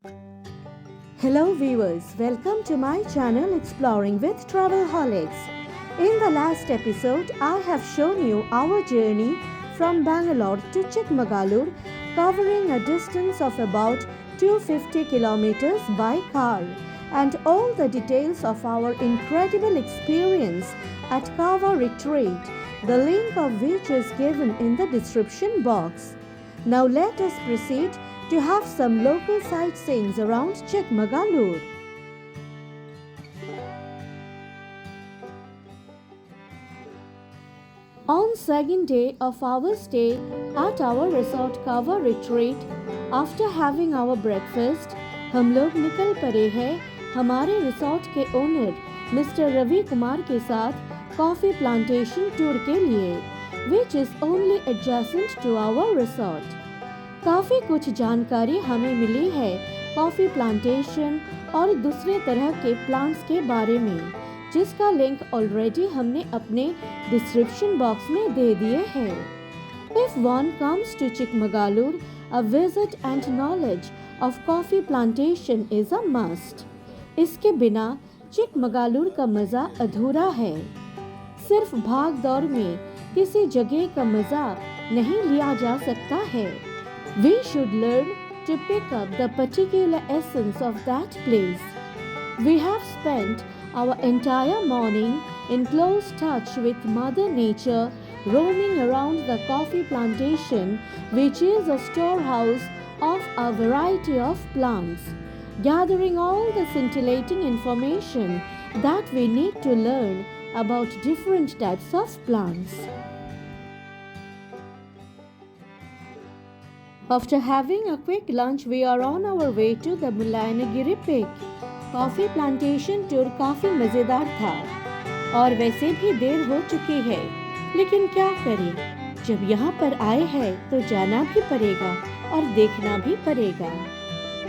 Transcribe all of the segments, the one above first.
Hello viewers, welcome to my channel Exploring with Travelholics. In the last episode, I have shown you our journey from Bangalore to Chikmagalur, covering a distance of about 250 kilometers by car, and all the details of our incredible experience at Kava Retreat, the link of which is given in the description box. Now let us proceed to have some local sightseeing around Chikmagalur. On second day of our stay at our resort Kava Retreat, after having our breakfast, हम लोग निकल पड़े हैं हमारे resort के owner mister Ravi Kumar के साथ coffee plantation tour के लिए, which is only adjacent to our resort. काफ़ी कुछ जानकारी हमें मिली है कॉफ़ी प्लांटेशन और दूसरे तरह के प्लांट्स के बारे में, जिसका लिंक ऑलरेडी हमने अपने डिस्क्रिप्शन बॉक्स में दे दिए हैं. If one comes to Chikmagalur, a visit and knowledge of coffee plantation is a must. इसके बिना चिकमगालुर का मज़ा अधूरा है. सिर्फ भाग दौड़ में किसी जगह का मज़ा नहीं लिया जा सकता है. We should learn to pick up the particular essence of that place. We have spent our entire morning in close touch with Mother Nature, roaming around the coffee plantation, which is a storehouse of a variety of plants, gathering all the scintillating information that we need to learn about different types of plants. After having a quick lunch, we are on our way to the Mullayanagiri Peak. Coffee plantation tour काफ़ी मज़ेदार था और वैसे भी देर हो चुकी है, लेकिन क्या करें, जब यहाँ पर आए हैं तो जाना भी पड़ेगा और देखना भी पड़ेगा.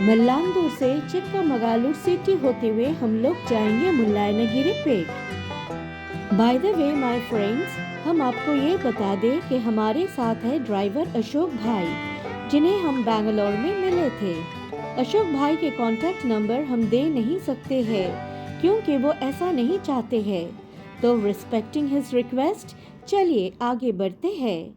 मल्लांदूर से चिक्कामगालुर सिटी होते हुए हम लोग जाएंगे Mullayanagiri pack. By the way my friends, हम आपको ये बता दें कि हमारे साथ है ड्राइवर अशोक भाई, जिन्हें हम बेंगलोर में मिले थे. अशोक भाई के कॉन्टैक्ट नंबर हम दे नहीं सकते हैं क्योंकि वो ऐसा नहीं चाहते हैं, तो रिस्पेक्टिंग हिज रिक्वेस्ट चलिए आगे बढ़ते हैं.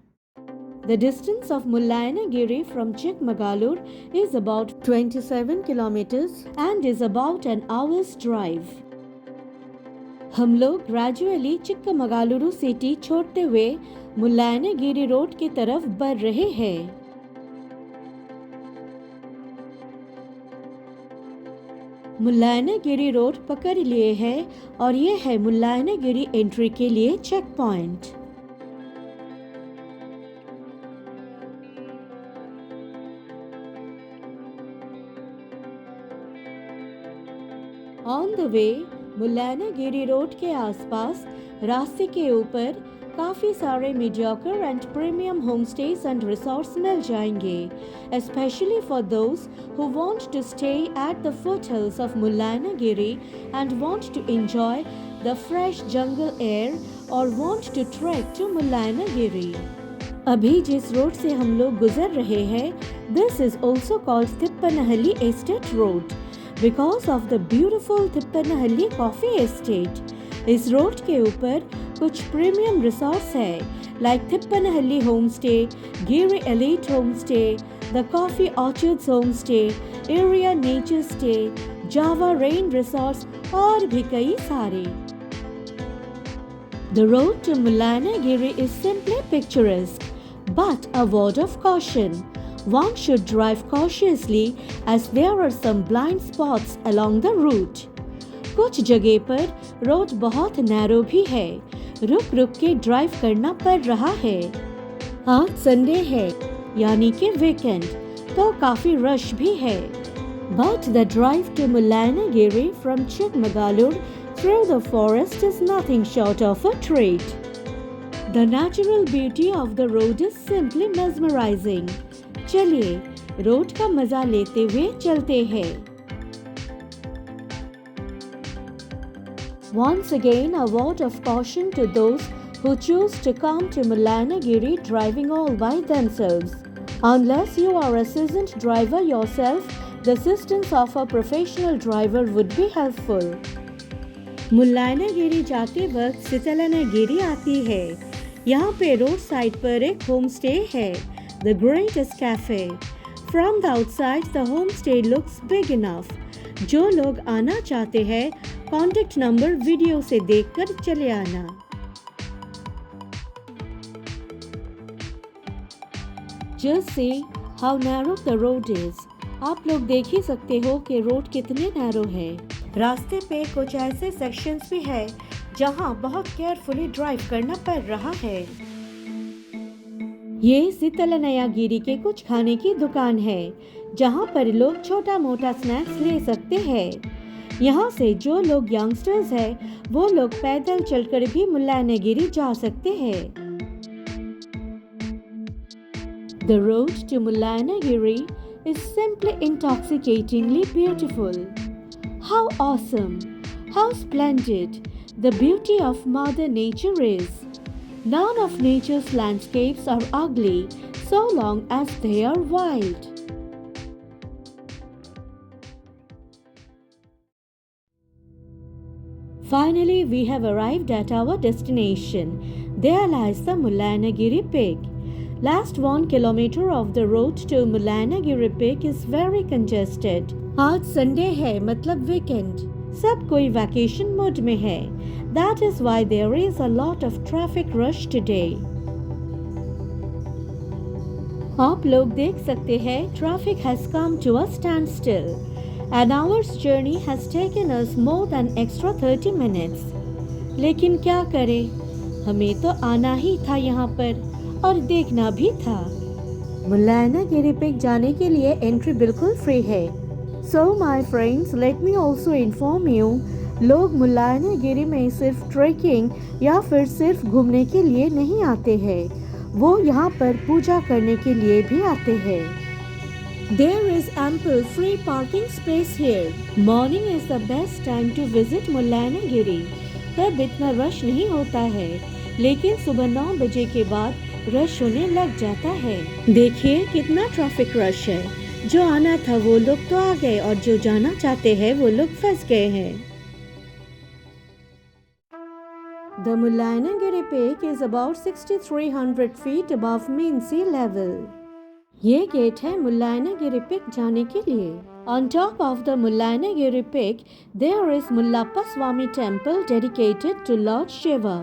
The distance of Mullayanagiri from Chikmagalur is about 27 kilometers and is about an hour's drive. हम लोग ग्रेजुअली चिक्कामगालुरु सिटी छोड़ते हुए मुल्लायनगिरी रोड की तरफ बढ़ रहे हैं. मुल्लायनगिरी रोड पकड़ लिए है और ये है मुल्लायनगिरी एंट्री के लिए check point. On the way Mullayanagiri road के आसपास रास्ते के ऊपर काफ़ी सारे mediocre and premium home stays and resorts मिल जाएंगे, especially for those who want to stay at the foothills of Mullayanagiri and want to enjoy the fresh jungle air or want to trek to Mullayanagiri. अभी जिस road से हम लोग गुजर रहे हैं, this is also called Thippanahalli Estate Road because of the beautiful Thippanahalli Coffee Estate. इस road के ऊपर कुछ प्रीमियम रिसोर्ट्स है, like Thippanahalli home stay, Giri elite home stay, the coffee orchards home stay, area nature stay, Java rain resorts और भी कई सारे. The road to Mullayanagiri is simply picturesque, but a word of caution. One should drive cautiously as there are some blind spots along the route. कुछ जगह पर road बहुत narrow भी है, रुक रुक के ड्राइव करना पड़ रहा है. आज संडे है यानी कि वीकेंड, तो काफ़ी रश भी है. But the drive to Mullayanagiri from Chikmagalur through the forest is nothing short of a treat. The natural beauty of the road is simply mesmerizing. चलिए रोड का मजा लेते हुए चलते हैं. Once again, a word of caution to those who choose to come to Mullayanagiri driving all by themselves. Unless you are a seasoned driver yourself, The assistance of a professional driver would be helpful. मुल्लायनागिरी जाते वक्त सितलानागिरी आती है। यहाँ पे road side पर एक home stay है, The Greatest Cafe. From the outside, the homestay looks big enough. जो लोग आना चाहते हैं, कॉन्टेक्ट नंबर वीडियो से देखकर चले आना। Just see how narrow the road is. आप लोग देख ही सकते हो कि रोड कितने नैरो है। रास्ते पे कुछ ऐसे सेक्शंस भी है जहाँ बहुत केयरफुली ड्राइव करना पड़ रहा है। ये सितलानागिरी के कुछ खाने की दुकान है जहाँ पर लोग छोटा मोटा स्नैक्स ले सकते हैं। यहाँ से जो लोग यंगस्टर्स हैं वो लोग पैदल चलकर भी मुल्लायनागिरी जा सकते हैं। The road to Mullayanagiri is simply intoxicatingly beautiful. How awesome! How splendid the beauty of Mother Nature is! None of nature's landscapes are ugly so long as they are wild. Finally, we have arrived at our destination. There lies the Mullayanagiri Peak. Last 1 kilometer of the road to Mullayanagiri Peak is very congested. आज Sunday है, मतलब weekend. सब कोई vacation mode में है। That is why there is a lot of traffic rush today. आप लोग देख सकते हैं, traffic has come to a standstill. An hour's journey has taken us more than extra 30 minutes. लेकिन क्या करें? हमें तो आना ही था यहाँ पर और देखना भी था। मुल्लायनागिरी पिक जाने के लिए एंट्री बिल्कुल फ्री है। So my friends, let me also inform you, लोग मुल्लायनागिरी में सिर्फ ट्रेकिंग या फिर सिर्फ घूमने के लिए नहीं आते हैं, वो यहाँ पर पूजा करने के लिए भी आते हैं। There is ample free parking space here. Morning is the best time to visit मुल्लायनागिरी। तब इतना रश नहीं होता है, लेकिन सुबह 9 बजे के बाद रश होने लग जाता है। देखिए कितना ट्रैफिक रश है। जो आना था वो लोग तो आ गए और जो जाना चाहते हैं वो लोग फंस गए हैं। The Mullayanagiri Peak is about 6,300 feet above mean sea level. ये गेट है मुल्लायनागिरी पिक जाने के लिए। On top of the Mullayanagiri Peak, there is Mullappa Swami Temple dedicated to Lord Shiva.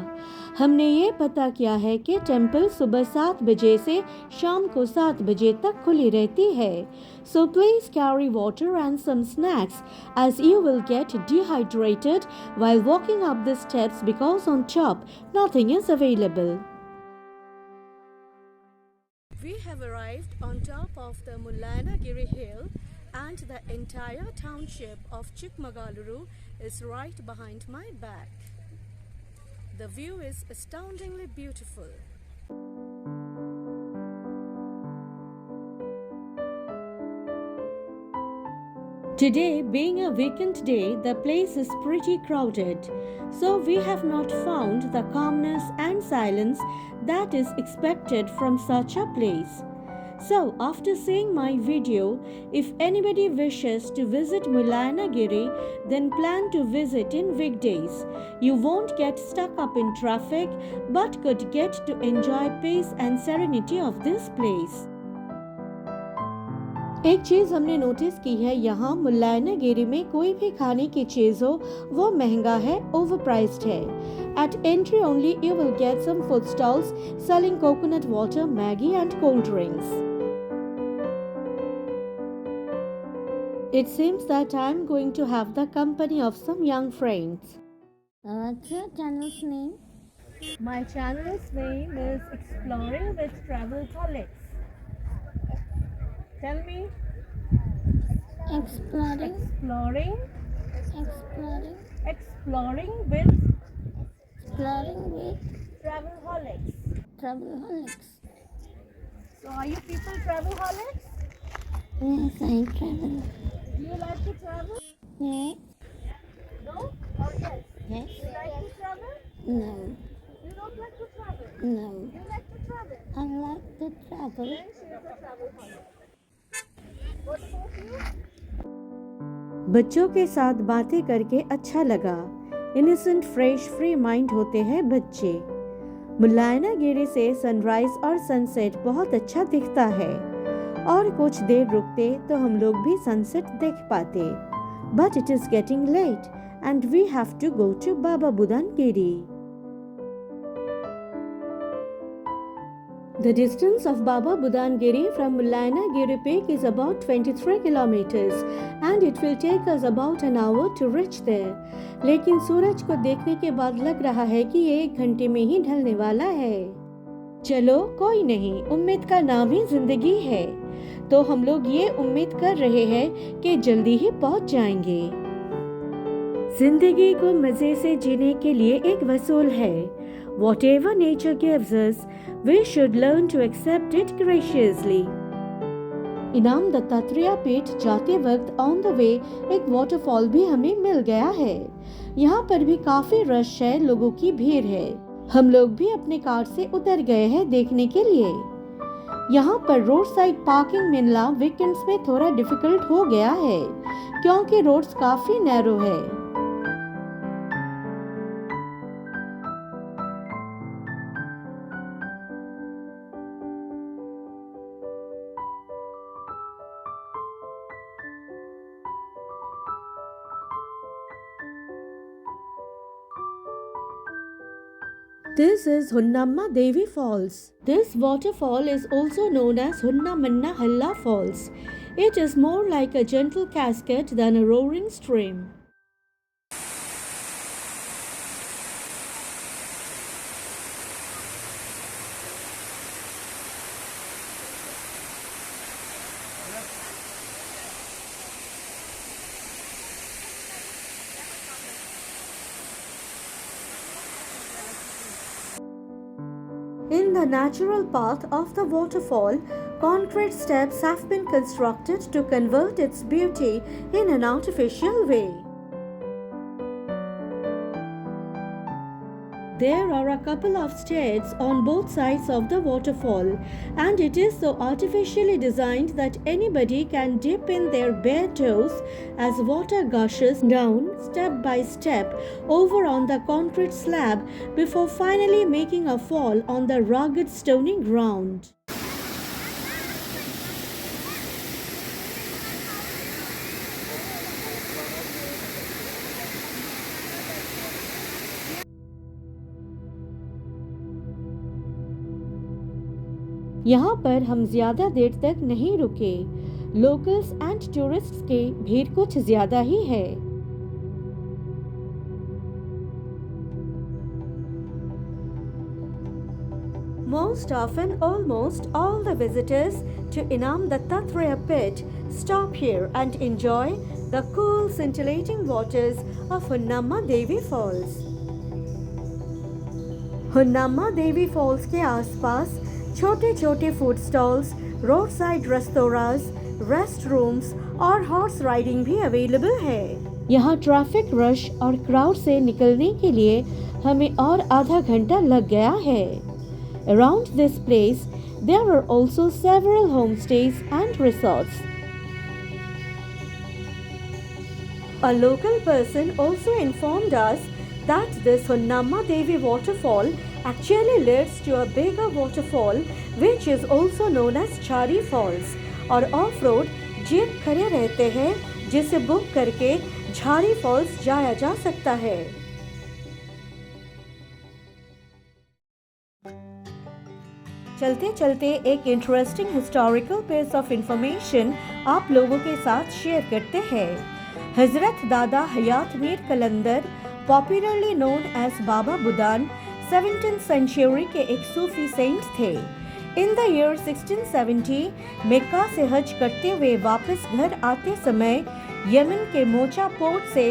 हमने ये पता किया है कि टेम्पल सुबह 7 बजे से शाम को 7 बजे तक खुली रहती है। So please carry water and some snacks as you will get dehydrated while walking up the steps because on top nothing is available. We have arrived on top of the Mullayanagiri hill and the entire township of Chikmagaluru is right behind my back. The view is astoundingly beautiful. Today, being a weekend day, the place is pretty crowded. So we have not found the calmness and silence that is expected from such a place. So, after seeing my video, if anybody wishes to visit Mullayanagiri, then plan to visit in weekdays. You won't get stuck up in traffic, but could get to enjoy peace and serenity of this place. एक चीज हमने notice की है, यहाँ मुल्लायनागिरी में कोई भी खाने की चीज हो वो महंगा है, ओवरप्राइस्ड है। At entry only you will get some food stalls selling coconut water, Maggi and cold drinks. It seems that I am going to have the company of some young friends. What's your channel's name? My channel's name is Exploring with Travelholics. Tell me. Exploring. Exploring. Exploring. Exploring with Exploring with Travelholics. Travelholics. So are you people travelholics? Yes, I travel. Do you like to travel? Yes. No or yes? Yes. You like to travel? No. You don't like to travel? No. You like to travel? I like to travel. Then she is a travelholic. What about you? बच्चों के साथ बातें करके अच्छा लगा। Innocent fresh free mind होते हैं बच्चे। मुल्लायना गिरी से सनराइज और सनसेट बहुत अच्छा दिखता है और कुछ देर रुकते तो हम लोग भी सनसेट देख पाते। But it is getting late and we have to go to Baba Budangiri. The distance of Baba Budan Giri from Mullaina Giri Peak is about 23 kilometers and it will take us about an hour to reach there. लेकिन सूरज को देखने के बाद लग रहा है कि ये 1 घंटे में ही ढलने वाला है। चलो कोई नहीं, उम्मीद का नाम ही जिंदगी है, तो हम लोग ये उम्मीद कर रहे हैं कि जल्दी ही पहुंच जाएंगे। जिंदगी को मजे से जीने के लिए एक वसूल है। Whatever nature gives us, we should learn to accept it graciously. इनाम दत्तात्रेय पीठ जाते वक्त ऑन द वे एक वाटरफॉल भी हमें मिल गया है। यहाँ पर भी काफी रश है, लोगों की भीड़ है। हम लोग भी अपने कार से उतर गए हैं देखने के लिए। यहाँ पर रोड साइड पार्किंग मिलना वीकेंड्स में थोड़ा डिफिकल्ट हो गया है क्योंकि रोड्स काफी नैरो है। This is Hunnamma Devi Falls. This waterfall is also known as Hunnamanna Halla Falls. It is more like a gentle cascade than a roaring stream. In the natural path of the waterfall, concrete steps have been constructed to convert its beauty in an artificial way. There are a couple of stairs on both sides of the waterfall, and it is so artificially designed that anybody can dip in their bare toes as water gushes down step by step over on the concrete slab before finally making a fall on the rugged stony ground. यहाँ पर हम ज्यादा देर तक नहीं रुके। Locals and tourists की भीड़ कुछ ज्यादा ही है। Most often, almost all the visitors to Inam Dattatreya Pit stop here and enjoy the cool, scintillating waters of Hunnamma Devi Falls. Hunnamma Devi Falls के आसपास छोटे छोटे food stalls, road side restaurants, rest rooms और horse riding भी available है। यहाँ traffic rush और crowd से निकलने के लिए हमें और आधा घंटा लग गया है। Around this place, there are also several homestays and resorts. A local person also informed us that this Hunnamma Devi waterfall actually leads to a bigger waterfall which is also known as Chari Falls और off-road jeep खड़े रहते हैं जिसे book करके झारी false जाया जा सकता है। चलते चलते एक interesting historical piece of information आप लोगों के साथ शेयर करते हैं। Hazrat Dada Hayat Mir Qalandar, popularly known as Baba Budan, 17th century के एक सूफी सेंट थे। इन द ईयर 1670 मक्का से हज करते हुए वापस घर आते समय यमन के मोचा पोर्ट से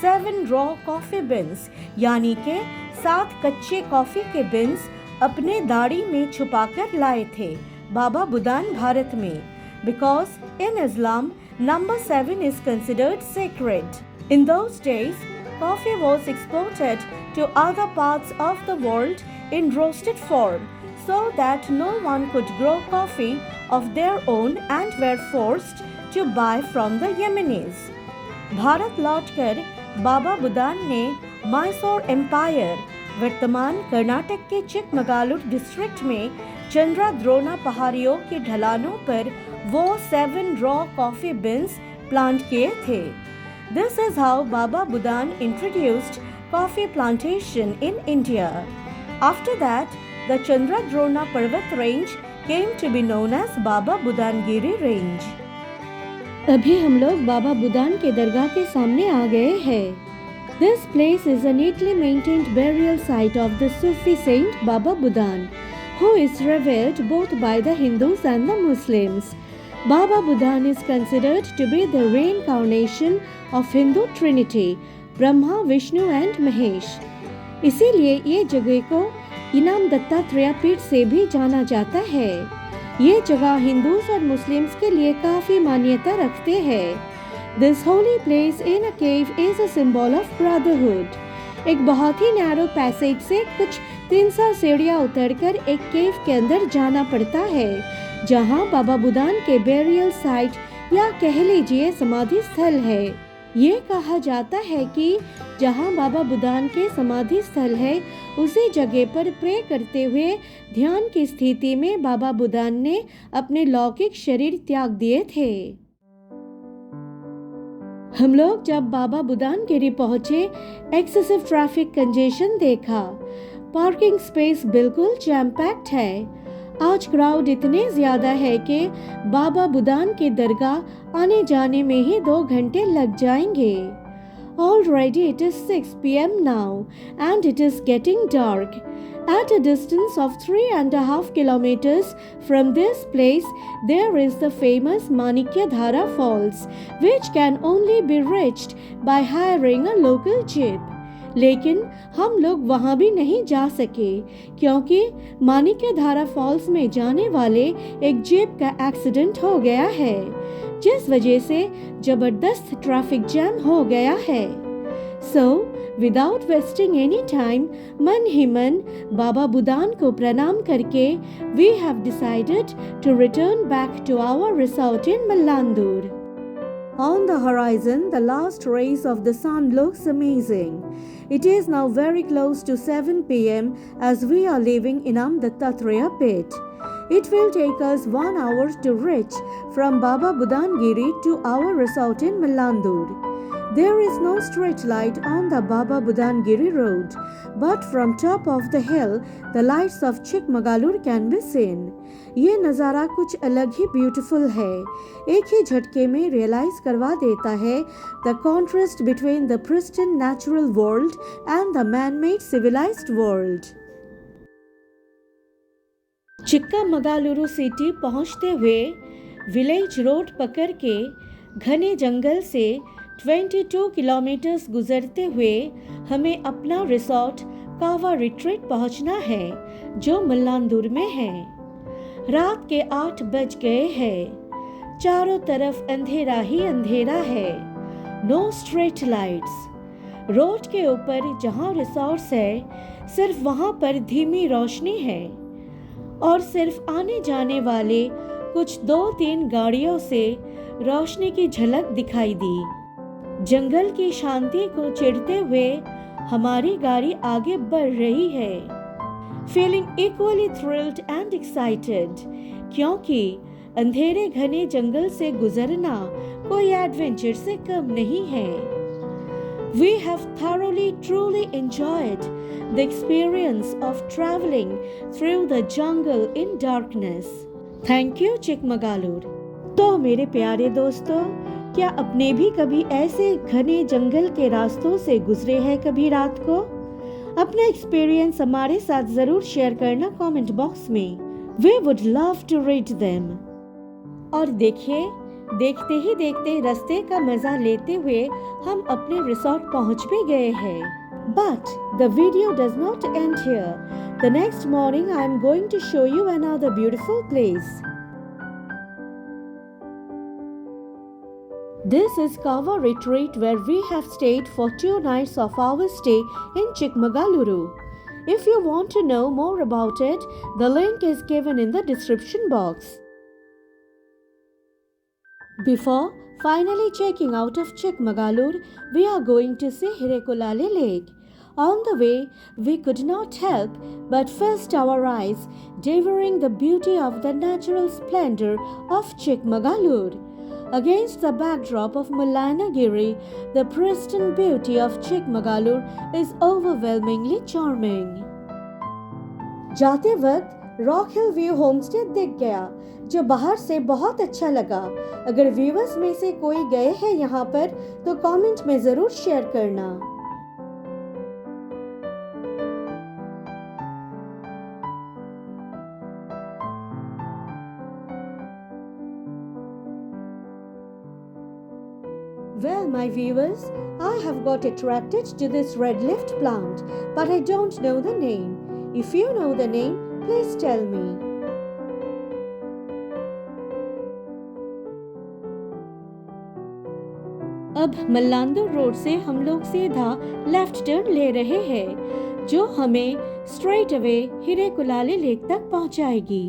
7 रॉ कॉफी बिन्स यानी के 7 कच्चे कॉफी के बिन्स अपने दाढ़ी में छुपाकर लाए थे बाबा बुदान भारत में, because in Islam number 7 is considered sacred. In those days, coffee was exported to other parts of the world in roasted form so that no one could grow coffee of their own and were forced to buy from the Yemenis. Bharat लौटकर बाबा बुदान ने Mysore empire, वर्तमान कर्नाटक के Chikmagalur district में चंद्रद्रोणा पहाड़ियों के ढलानों पर वो 7 रॉ कॉफी बिन्स प्लांट किए थे। This is how Baba Budan introduced coffee plantation in India. After that, the Chandradrona Parvat range came to be known as Baba Budangiri range. अभी हम लोग बाबा बुदान के दरगाह के सामने आ गए हैं। This place is a neatly maintained burial site of the Sufi saint Baba Budan, who is revered both by the Hindus and the Muslims. Baba Budan is considered to be the reincarnation of Hindu Trinity, Brahma, Vishnu and Mahesh. इसीलिए ये जगह को इनाम दत्तात्रेय पीठ से भी जाना जाता है। ये जगह हिंदूस और मुस्लिम्स के लिए काफी मान्यता रखते हैं। This holy place in a cave is a symbol of brotherhood. एक बहुत ही नैरो पैसेज से कुछ 300 सीढ़ियाँ उतरकर एक केव के अंदर जाना पड़ता है, जहाँ बाबा बुदान के बेरियल साइट या कह लीजिए समाधि स्थल है। ये कहा जाता है कि जहाँ बाबा बुदान के समाधि स्थल है, उसी जगह पर प्रे करते हुए ध्यान की स्थिति में बाबा बुदान ने अपने लौकिक शरीर त्याग दिए थे। हम लोग जब बाबा बुदान गिरी पहुंचे, एक्सेसिव ट्रैफिक कंजेशन देखा। पार्किंग स्पेस बिल्कुल जैम पैक्ड है। आज क्राउड इतने ज्यादा है कि बाबा बुदान के दरगाह आने जाने में ही 2 घंटे लग जाएंगे। Already it is 6 p.m. now and it is getting dark. At a distance of 3.5 kilometers from this place, there is the famous Manikyadhara Falls, which can only be reached by hiring a local jeep. लेकिन हम लोग वहाँ भी नहीं जा सके क्योंकि मानिक्यधारा false में जाने वाले एक जीप का एक्सीडेंट हो गया है, जिस वजह से जबरदस्त ट्रैफिक जैम हो गया है। So, without wasting any time, मन ही मन बाबा बुदान को प्रणाम करके we have decided to return back to our resort in Mallandur. On the horizon, the last rays of the sun looks amazing. It is now very close to 7 p.m. as we are leaving Inam Dattatreya pit. It will take us 1 hour to reach from Baba Budangiri to our resort in Mallandur. There is no street light on the Baba Budangiri road, but from top of the hill, the lights of Chikmagalur can be seen. ये नज़ारा कुछ अलग ही beautiful है। एक ही झटके में realise करवा देता है the contrast between the pristine natural world and the man-made civilised world. Chikkamagaluru city पहुंचते हुए विलेज रोड पकड़ के घने जंगल से 22 किलोमीटर्स गुजरते हुए हमें अपना रिसोर्ट कावा रिट्रीट पहुंचना है, जो मल्लांदुर में है। रात के 8 बज गए हैं। चारों तरफ अंधेरा ही अंधेरा है। No street lights. रोड के ऊपर जहां रिसोर्ट्स है, सिर्फ वहां पर धीमी रोशनी है और सिर्फ आने जाने वाले कुछ 2-3 गाड़ियों से रोशनी की झलक दिखाई दी। जंगल की शांति को चिढ़ते हुए हमारी गाड़ी आगे बढ़ रही है। Feeling equally thrilled and excited, क्योंकि अंधेरे घने जंगल से गुजरना कोई एडवेंचर से कम नहीं है। We have thoroughly, truly enjoyed the experience of traveling through the jungle in darkness. Thank you, Chikmagalur. तो मेरे प्यारे दोस्तों, क्या अपने भी कभी ऐसे घने जंगल के रास्तों से गुजरे हैं कभी रात को? अपना एक्सपीरियंस हमारे साथ जरूर शेयर करना कमेंट बॉक्स में। We would love to read them. और देखिए, देखते ही देखते रास्ते का मजा लेते हुए हम अपने रिसोर्ट पहुंच भी गए हैं। But the video does not end here. The next morning I am going to show you another beautiful place. This is Kava Retreat, where we have stayed for 2 nights of our stay in Chikmagaluru. If you want to know more about it, the link is given in the description box. Before finally checking out of Chikmagalur, we are going to see Hirekulale Lake. On the way, we could not help but feast our eyes, devouring the beauty of the natural splendor of Chikmagalur. Against the backdrop of Mullanagiri, the pristine beauty of Chikmagalur is overwhelmingly charming. जाते वक्त rock हिल view homestay दिख गया, जो बाहर से बहुत अच्छा लगा। अगर व्यूअर्स में से कोई गए हैं यहाँ पर तो कमेंट में ज़रूर शेयर करना। Well, my viewers, I have got attracted to this red-leafed plant, but I don't know the name. If you know the name, please tell me. अब मल्लांदो रोड से हम लोग सीधा लेफ्ट टर्न ले रहे हैं, जो हमें स्ट्रेट अवे हिरेकुलाले लेक तक पहुंचाएगी।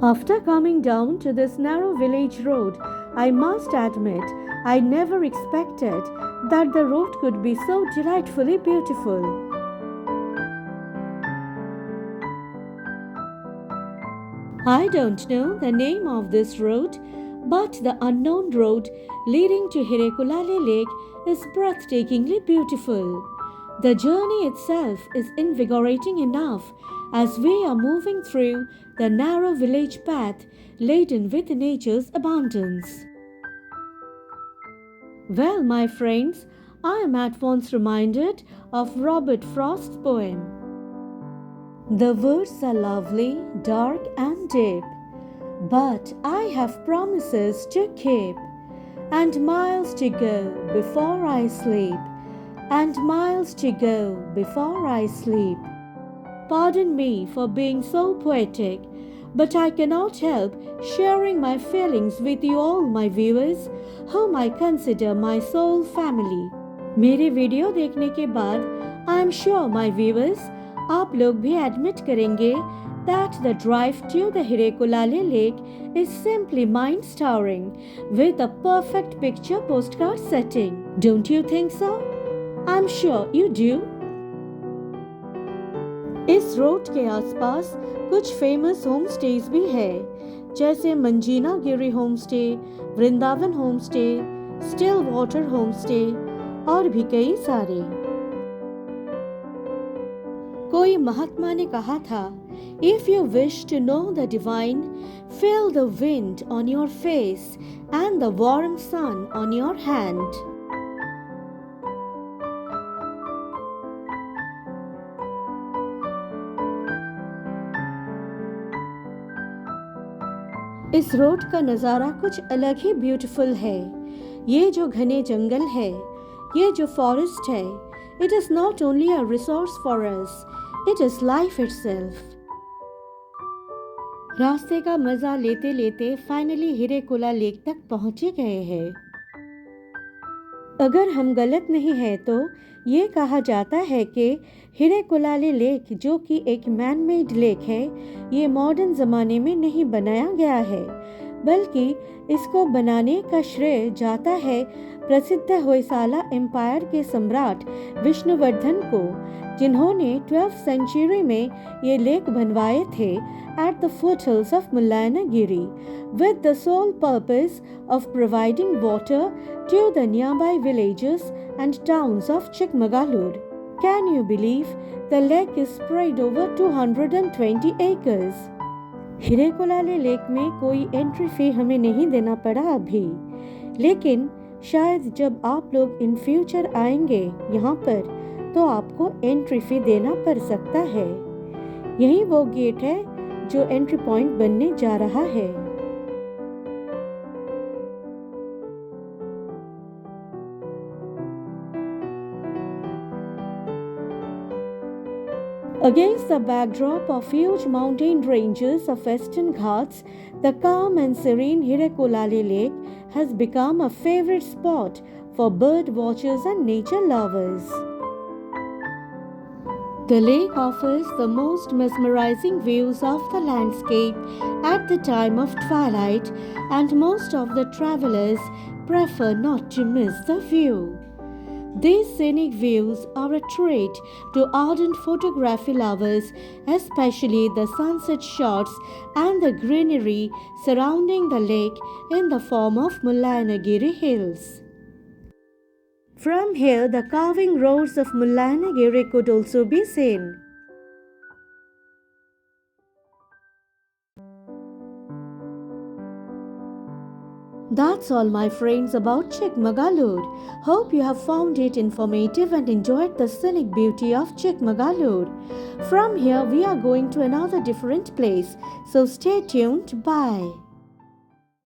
After coming down to this narrow village road, I must admit I never expected that the road could be so delightfully beautiful. I don't know the name of this road, but the unknown road leading to Hirekulale Lake is breathtakingly beautiful. The journey itself is invigorating enough as we are moving through the narrow village path laden with nature's abundance. Well, my friends, I am at once reminded of Robert Frost's poem. The words are lovely, dark and deep, but I have promises to keep, and miles to go before I sleep, and miles to go before I sleep. Pardon me for being so poetic, but I cannot help sharing my feelings with you all, my viewers, whom I consider my soul family. मेरे video देखने के बाद I am sure my viewers, आप लोग भी admit करेंगे that the drive to the Hirekulale Lake is simply mind-stirring with a perfect picture postcard setting. Don't you think so? I'm sure you do. इस road के आसपास कुछ famous home stays भी है, जैसे Manjina Giri home stay, Vrindavan home stay, still water home stay और भी कई सारे। कोई महात्मा ने कहा था, If you wish to know the divine, feel the wind on your face and the warm sun on your hand. इस रोड का नज़ारा कुछ अलग ही ब्यूटीफुल है। ये जो घने जंगल है, ये जो फॉरेस्ट है, it is not only a resource for us, it is life itself. रास्ते का मजा लेते लेते फाइनली हिरेकुला लेक तक पहुंचे गए हैं। अगर हम गलत नहीं हैं तो ये कहा जाता है कि हिरेकुलाले लेक, जो कि एक मैन मेड लेक है, ये मॉडर्न ज़माने में नहीं बनाया गया है, बल्कि इसको बनाने का श्रेय जाता है प्रसिद्ध होयसाला एम्पायर के सम्राट विष्णुवर्धन को, जिन्होंने 12th सेंचुरी में ये लेक बनवाए थे at the foothills of Mullanagiri with the sole purpose of providing water to the nearby villages and towns of Chikmagalur. Can you believe the lake is spread over 220 acres? हिरेकुलाले lake में कोई entry fee हमें नहीं देना पड़ा अभी, लेकिन शायद जब आप लोग इन फ्यूचर आएंगे यहाँ पर तो आपको एंट्री फी देना पड़ सकता है। यही वो गेट है जो एंट्री पॉइंट बनने जा रहा है। Against the backdrop of huge mountain ranges of Western Ghats, the calm and serene Hirekulale Lake has become a favorite spot for bird watchers and nature lovers. The lake offers the most mesmerizing views of the landscape at the time of twilight, and most of the travelers prefer not to miss the view. These scenic views are a treat to ardent photography lovers, especially the sunset shots and the greenery surrounding the lake in the form of Mullanagiri Hills. From here, the carving roads of Mullanagiri could also be seen. That's all, my friends, about Chikmagalur. Hope you have found it informative and enjoyed the scenic beauty of Chikmagalur. From here, we are going to another different place, so stay tuned. Bye.